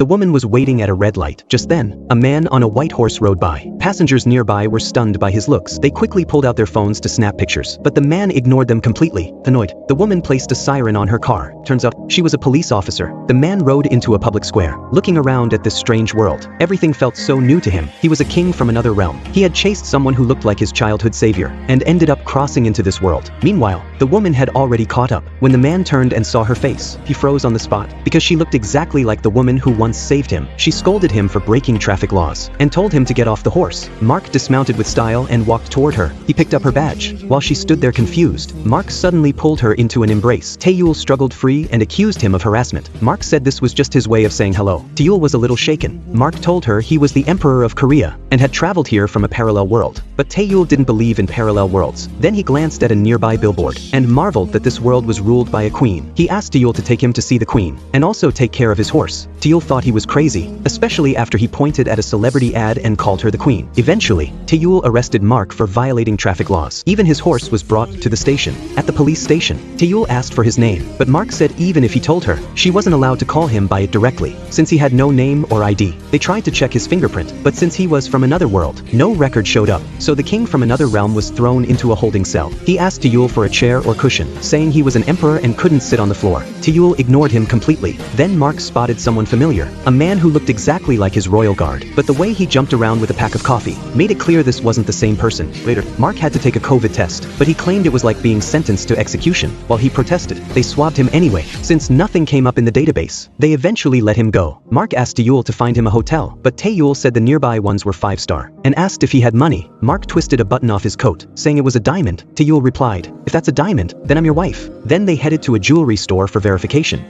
The woman was waiting at a red light. Just then, a man on a white horse rode by. Passengers nearby were stunned by his looks. They quickly pulled out their phones to snap pictures, but the man ignored them completely. Annoyed, the woman placed a siren on her car. Turns out, she was a police officer. The man rode into a public square, looking around at this strange world. Everything felt so new to him. He was a king from another realm. He had chased someone who looked like his childhood savior, and ended up crossing into this world. Meanwhile, the woman had already caught up. When the man turned and saw her face, he froze on the spot, because she looked exactly like the woman who once saved him. She scolded him for breaking traffic laws, and told him to get off the horse. Mark dismounted with style and walked toward her. He picked up her badge. While she stood there confused, Mark suddenly pulled her into an embrace. Taeyul struggled free and accused him of harassment. Mark said this was just his way of saying hello. Taeyul was a little shaken. Mark told her he was the Emperor of Korea, and had traveled here from a parallel world. But Taeyul didn't believe in parallel worlds. Then he glanced at a nearby billboard, and marveled that this world was ruled by a queen. He asked Taeyul to take him to see the queen, and also take care of his horse. Taeyul thought he was crazy, especially after he pointed at a celebrity ad and called her the queen. Eventually, Taeyul arrested Mark for violating traffic laws. Even his horse was brought to the station. At the police station, Taeyul asked for his name, but Mark said even if he told her, she wasn't allowed to call him by it directly, since he had no name or ID. They tried to check his fingerprint, but since he was from another world, no record showed up. So the king from another realm was thrown into a holding cell. He asked Taeyul for a chair or cushion, saying he was an emperor and couldn't sit on the floor. Taeyul ignored him completely. Then Mark spotted someone familiar, a man who looked exactly like his royal guard, but the way he jumped around with a pack of coffee made it clear this wasn't the same person. Later, Mark had to take a COVID test, but he claimed it was like being sentenced to execution. While he protested, they swabbed him anyway, since nothing came up in the database. They eventually let him go. Mark asked Taeyul to find him a hotel, but Taeyul said the nearby ones were 5-star, and asked if he had money. Mark twisted a button off his coat, saying it was a diamond. Taeyul replied, "If that's a diamond, then I'm your wife." Then they headed to a jewelry store for verification.